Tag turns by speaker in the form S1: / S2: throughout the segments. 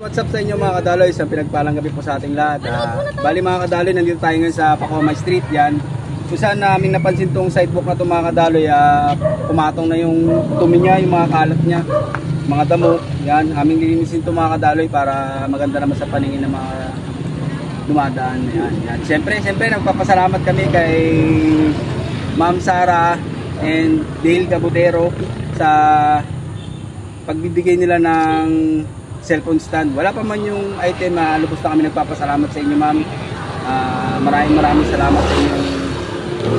S1: What's up sa inyo mga kadaloy, isang pinagpalang gabi po sa ating lahat. Bali mga kadaloy, nandito tayo ngayon sa Pacomay Street yan. Kung saan namin napansin tong sidewalk na ito mga kadaloy, pumatong na yung tumi niya, yung mga kalat niya, mga damo. Yan, aming lilinisin ito mga kadaloy para maganda naman sa paningin ng mga dumadaan. Yan. Siyempre nagpapasalamat kami kay Ma'am Sara and Dale Cabudero sa pagbibigay nila ng cellphone stand. Wala pa man yung item, lubos na kami nagpapasalamat sa inyo ma'am. Maraming salamat sa inyong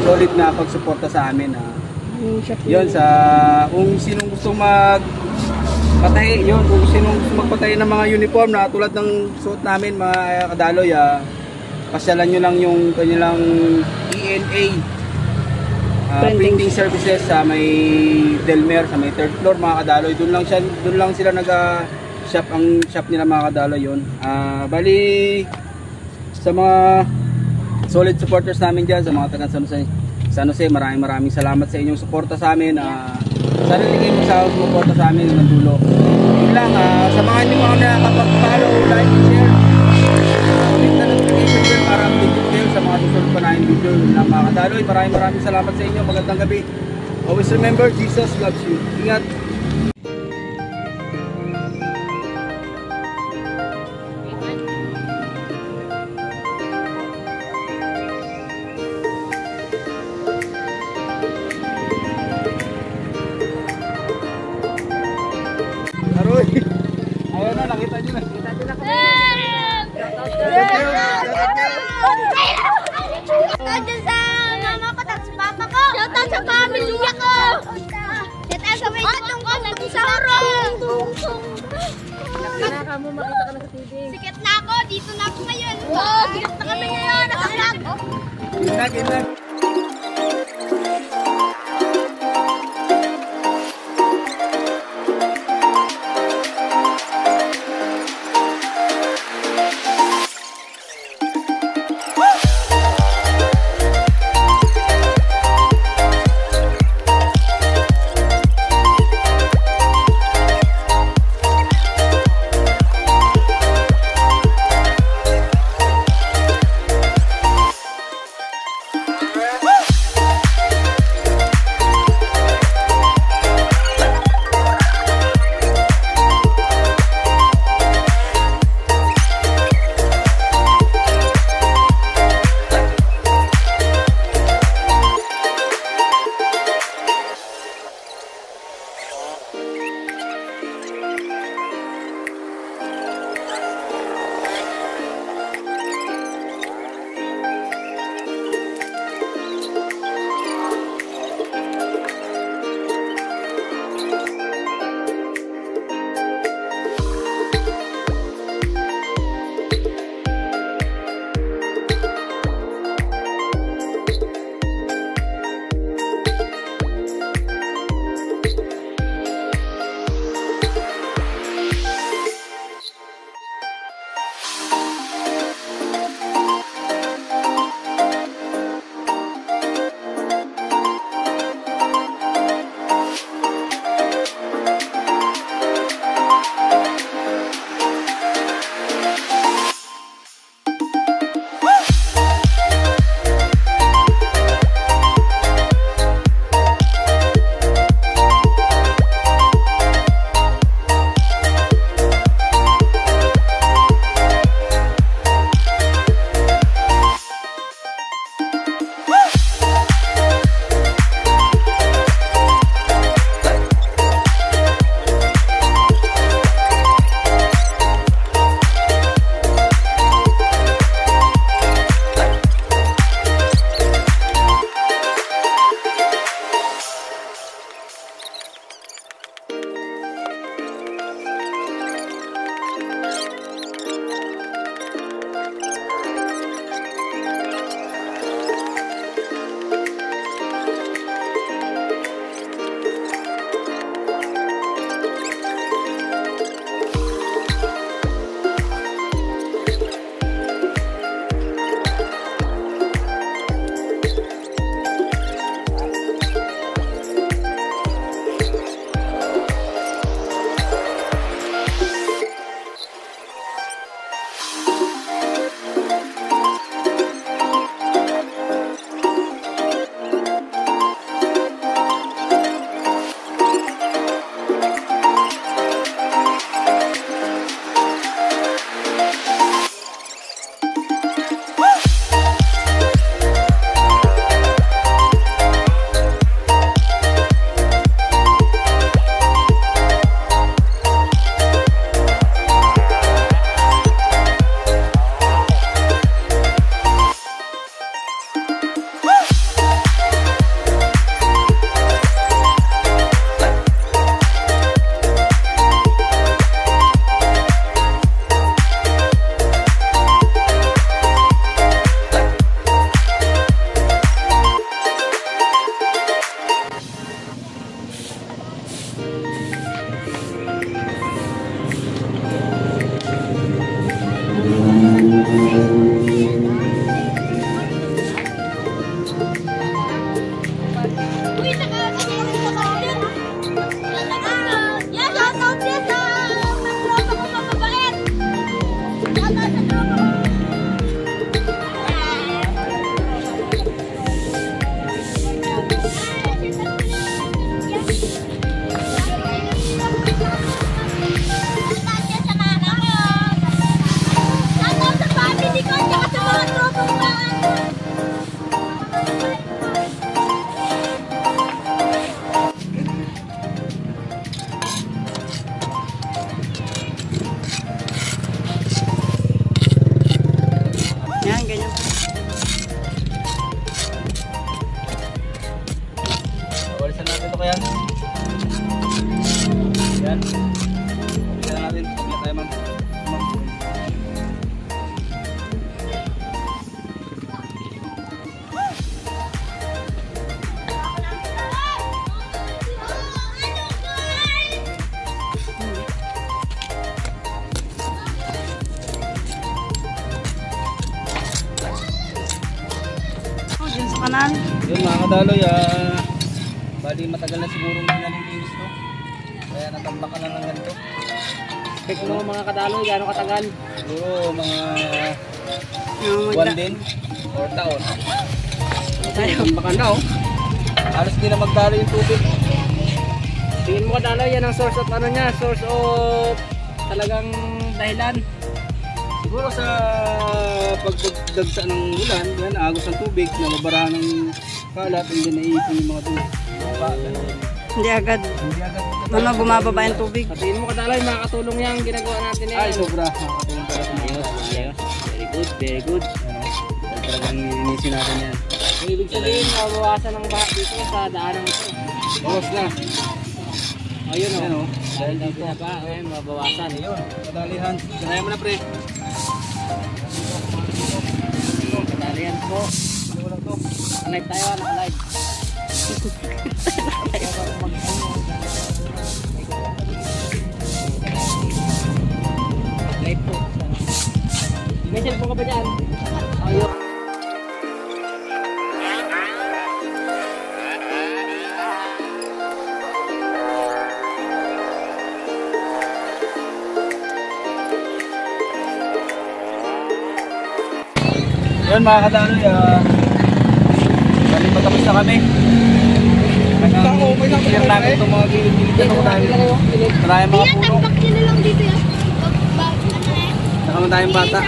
S1: solid na pagsuporta sa amin. Yun, kung sinong gusto magpatahi, kung sinong gusto magpatahi ng mga uniform na tulad ng suot namin mga kadaloy, pasyalan nyo lang yung kanilang ENA printing services sa may Delmer, sa may 3rd floor mga kadaloy. Doon lang sila nag-shop, ang shop nila mga kadaloy yun. Bali sa mga solid supporters namin dyan, sa mga taga San Jose, maraming salamat sa inyong suporta sa amin. Sana tingin mo sa suporta sa amin ng dulo. Yun lang, sa mga hindi mo nakapag-follow, like, share, click na notification bell para update kayo sa mga susunod pa namin video. Yun lang mga kadaloy, maraming salamat sa inyo. Magandang gabi. Always remember, Jesus loves you. Ingat. Ayun na, nakita nyo na.
S2: Shoutout sa mama ko, tapos papa ko. Shoutout sa pamilya ko. Shoutout sa may tungkong sa harong.
S3: Nakaka mo, makita ka na sa TV.
S2: Sikat na ako, dito na ako ngayon. Sikat na kami ngayon, nakalag.
S1: Inag.
S3: kanal.
S1: Yun mga kadaloy, bali matagal na siguro nalilinis to. Kaya natambakan na lang ganito.
S4: Check mo mga kadaloy, gano'ng katagal?
S1: Siguro mga
S3: Yung
S1: buwan din or taon. Natambakan na oh. Halos di na magdalo yung tubig.
S4: Tingin mo kadaloy, yan ang source of ano niya, source of talagang dahilan.
S1: Siguro sa pagdagsa ng ulan, yan, agos ng tubig, nababarahan ng kalat, hindi naiipon yung mga tubig.
S3: Hindi agad.
S1: Hindi agad.
S3: Ano, bumababa yung tubig.
S4: Sa tingin mo kadaloy, makakatulong yan ang ginagawa natin eh.
S1: Ay, sobra. Nakakatulong talaga sa mga
S4: Ayos,
S1: tao.
S4: ayos. Very good, very good.
S1: Dahil talagang nilinisin natin yan.
S4: So, ibig sabihin, mabawasan ng baha dito sa daanang ito.
S1: Bawas na.
S4: Ayun o.
S1: Yan o.
S4: Dahil dito na ba, ayun, mabawasan.
S1: Ayun, kadalihan. Sanaya mo na pre.
S4: Kadalian po.
S1: Ano lang to?
S4: Live tayo, naka-live. Live po. May cellphone ka ba dyan? Ayun.
S1: Yun mga kadaloy, bali matapos na kami. Clear namin itong mga gilid-gilid na ito dahil maraming mga puno.
S2: Tagpak nyo na lang dito yan.
S1: Saka tayong bata.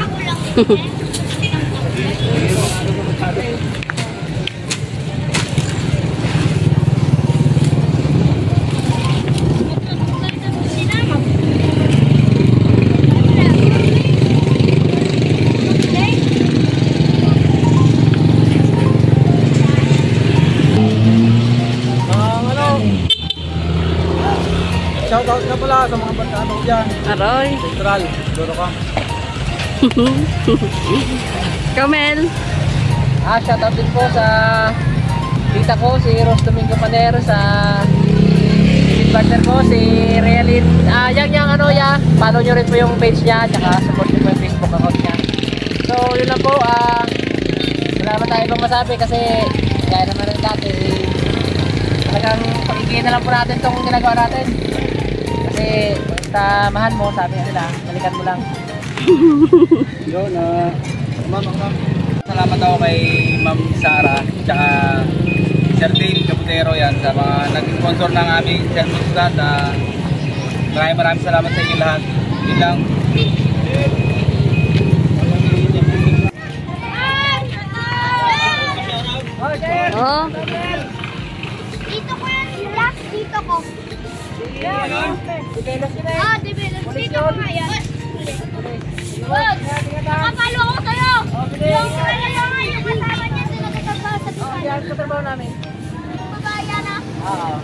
S2: Ako lang.
S1: Shoutout na pala sa mga bata dyan.
S3: Aroy.
S1: Central, Doro ka.
S3: Kamel.
S4: Shoutout din po sa tita ko, si Ros Domingo Panero, sa partner ko, si Realin. Yang ano ya, follow nyo rin po yung page niya, tsaka support nyo po yung Facebook account niya. So yun lang po, wala naman tayo ibang masabi kasi kaya naman rin dati, talagang pakikiin na lang po natin itong ginagawa natin. Kasi basta mahal mo, sabi nila, balikan mo lang.
S1: Yun, ma'am. Salamat ako kay Ma'am Sara tsaka Sir Dale Caputero yan sa mga naging sponsor ng aming cellphone stand. Maraming salamat sa inyo lahat. Yun lang.
S3: Oh.
S2: Dito ko yan. Last dito ko. Ah, develop. Dito ko nga yan. Wag! Nakapalo ko sa'yo! Yung kasama niya talaga sa
S4: Yan sa trabaho namin.
S2: Babaya na.
S4: Oo.